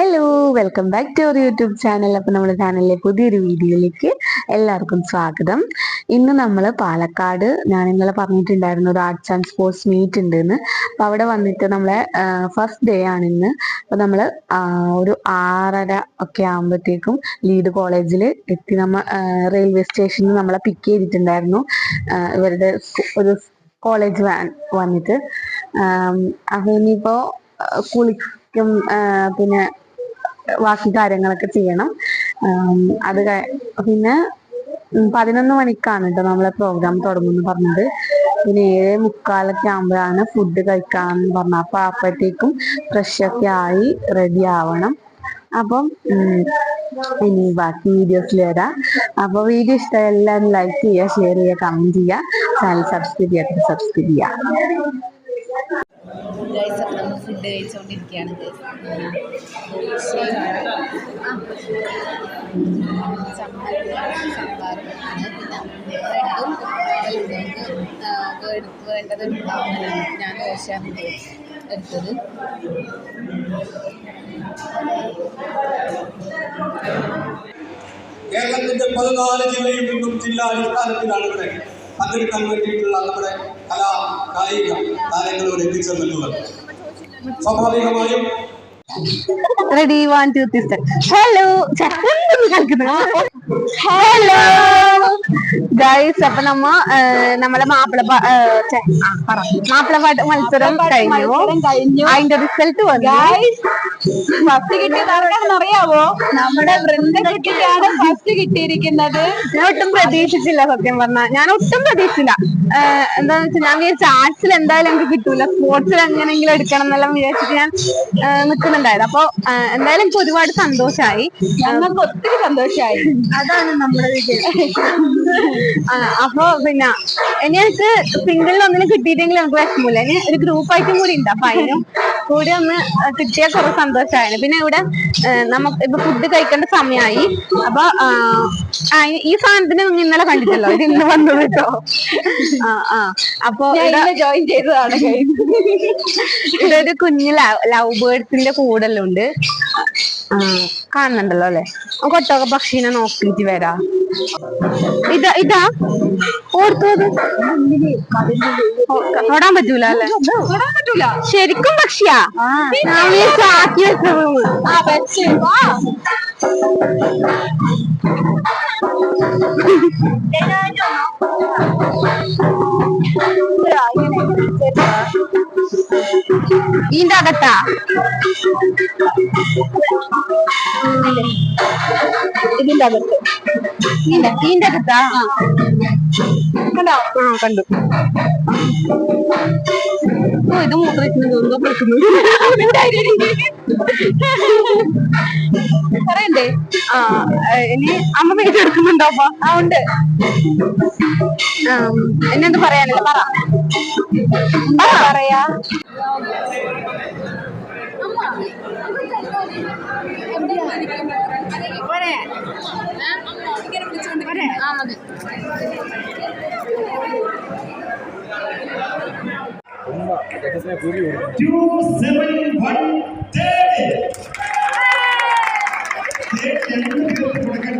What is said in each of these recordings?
Hello, welcome back to our YouTube channel. അപ്പൊ നമ്മുടെ ചാനലിലെ പുതിയൊരു വീഡിയോയിലേക്ക് എല്ലാവർക്കും സ്വാഗതം. ഇന്ന് നമ്മൾ പാലക്കാട്, ഞാൻ ഇന്നലെ പറഞ്ഞിട്ടുണ്ടായിരുന്നു ഒരു ആർട്സ് ആൻഡ് സ്പോർട്സ് മീറ്റ് ഉണ്ടെന്ന്. അപ്പൊ അവിടെ വന്നിട്ട് നമ്മളെ ഫസ്റ്റ് ഡേ ആണ് ഇന്ന്. അപ്പൊ നമ്മൾ ഒരു 6:30 ഒക്കെ ആകുമ്പോഴത്തേക്കും ലീഡ് കോളേജിൽ എത്തി. നമ്മൾ റെയിൽവേ സ്റ്റേഷനിൽ നമ്മളെ പിക്ക് ചെയ്തിട്ടുണ്ടായിരുന്നു ഇവരുടെ ഒരു കോളേജ് വാൻ വന്നിട്ട്. അപ്പൊ ഇനിയിപ്പോ കുളിക്കും, പിന്നെ ബാക്കി കാര്യങ്ങളൊക്കെ ചെയ്യണം. അത് പിന്നെ 11 മണിക്കാണ് കേട്ടോ നമ്മളെ പ്രോഗ്രാം തുടങ്ങുമെന്ന് പറഞ്ഞത്. പിന്നെ 7:45 ആകുമ്പോഴാണ് ഫുഡ് കഴിക്കാന്ന് പറഞ്ഞത്. അപ്പൊ അപ്പോഴത്തേക്കും ഫ്രഷൊക്കെ ആയി റെഡി ആവണം. അപ്പം ഇനി ബാക്കി വീഡിയോസിൽ വരാം. അപ്പൊ വീഡിയോ ഇഷ്ടമായി എല്ലാവരും ലൈക്ക് ചെയ്യുക, ഷെയർ ചെയ്യുക, കമന്റ് ചെയ്യുക, ചാനൽ സബ്സ്ക്രൈബ് ചെയ്യുക. ഗൈസ്, അപ്പോൾ നമ്മൾ ഫുഡ് കഴിച്ചുകൊണ്ടിരിക്കുകയാണ്. സാമ്പാറും പിന്നെ ബ്രെഡും വേണ്ടത് ഞാൻ ദോശയാണ് എടുത്തത്. കേരളത്തിന്റെ 14 ജില്ലയിൽ നിന്നും ജില്ലാ അടിസ്ഥാനത്തിലാണ് ഇവിടെ പങ്കെടുക്കാൻ വേണ്ടിയിട്ടുള്ള നമ്മുടെ കലാ കായിക താരങ്ങളോട് എത്തിച്ചേർന്നിട്ടുള്ളത്. സ്വാഭാവികമായും റെഡി 1 2 3 ഹലോ ഹലോ ഗൈസ്, അപ്പൊ നമ്മളെ മാപ്പിളപ്പാട്ട് മത്സരം കഴിഞ്ഞു. അതിന്റെ റിസൾട്ട് ഫസ്റ്റ് കിട്ടിയത് ആർക്കാണെന്നറിയാവോ? നമ്മുടെ വൃന്ദക്കുട്ടിക്കാണ് ഫസ്റ്റ് കിട്ടിയിരിക്കുന്നത്. ഞാൻ ഒട്ടും പ്രതീക്ഷിച്ചില്ല, സത്യം പറഞ്ഞാൽ ഞാൻ ഒട്ടും പ്രതീക്ഷിച്ചില്ല. എന്താന്ന് വെച്ചാൽ ഞാൻ വിചാരിച്ച ആർട്സിൽ എന്തായാലും എനിക്ക് കിട്ടൂല, സ്പോർട്സിൽ എങ്ങനെയെങ്കിലും എടുക്കണം എന്നെല്ലാം വിചാരിച്ചിട്ട് ഞാൻ നിൽക്കുന്നുണ്ടായത്. അപ്പൊ എന്തായാലും എനിക്ക് ഒരുപാട് സന്തോഷമായി, ഞങ്ങൾക്ക് ഒത്തിരി സന്തോഷമായി. അതാണ് നമ്മുടെ അപ്പൊ പിന്നെ ഇനി എനിക്ക് സിംഗിളിൽ ഒന്നിനും കിട്ടിയിട്ടെങ്കിൽ നമുക്ക് വിഷമില്ല. ഇനി ഒരു ഗ്രൂപ്പായിട്ടും കൂടി ഉണ്ട്. അപ്പൊ അതിനും കൂടി ഒന്ന് കിട്ടിയാൽ കുറെ സന്തോഷമായിരുന്നു. പിന്നെ ഇവിടെ നമുക്ക് ഇപ്പൊ ഫുഡ് കഴിക്കേണ്ട സമയമായി. അപ്പൊ ഈ സാധനത്തിന് ഇന്നലെ കണ്ടിട്ടല്ലോ, ഇത് ഇന്ന് വന്നു കേട്ടോ. അപ്പൊ ജോയിൻ ചെയ്തതാണ്. ഇതൊരു കുഞ്ഞു ലവ് ബേർഡ്സിന്റെ കൂടെല്ലാം ഉണ്ട്, കാണുന്നുണ്ടല്ലോ അല്ലെ. കൊട്ടൊക്കെ പക്ഷീനെ നോക്കിട്ട് വരാ. ഇതാ ഓർത്തത് തൊടാൻ പറ്റൂല അല്ലെ, തൊടാൻ പറ്റൂല. ശരിക്കും പക്ഷിയാ ആക്കി വെച്ചത്. ഇതിന്റെ അകത്താ ഇതിന്റെ അകത്ത് ഇതിന്റെ അകത്താ കണ്ടോ? കണ്ടു. ഇത് മൂത്രമൊഴിക്കുന്നു പറയണ്ടേ? ഇനി അമ്മ മേടിച്ച് എടുക്കുന്നുണ്ടോ? അപ്പൊ ഉണ്ട്. എന്നെന്ത് പറയാനല്ല, പറയാ.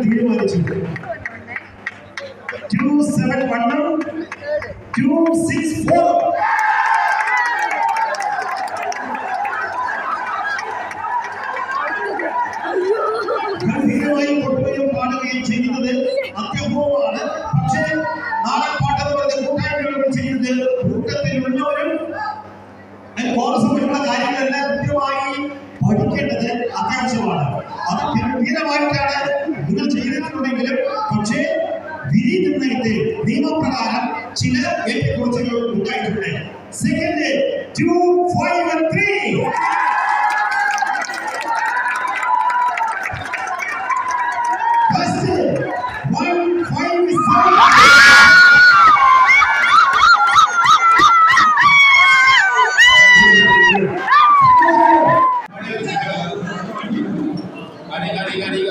തീരുമാനിച്ചു. 271 264 ഗംഭീരമായി കൊട്ടുകയും പാടുകയും ചെയ്യുന്നത് അത്യപൂർവമാണ്. പക്ഷേ നാടൻ പാട്ടെന്ന് പറഞ്ഞ കൂട്ടായ്മകൾ ചെയ്യുന്നത് കൂട്ടത്തിലുള്ളവരും കോറസുള്ള കാര്യങ്ങളെല്ലാം കൃത്യമായി പഠിക്കേണ്ടത് അത്യാവശ്യമാണ്. അത് ഗംഭീരമായിട്ടാണ് നിങ്ങൾ ചെയ്തിട്ടുണ്ടെങ്കിലും പക്ഷേ വിധി നിർണയത്തിൽ നിയമപ്രകാരം ചില ഏറ്റക്കുറച്ചുകൾ ഉണ്ടായിട്ടുണ്ട്. Second 2 5 and 3 first 1 5 7 Gari.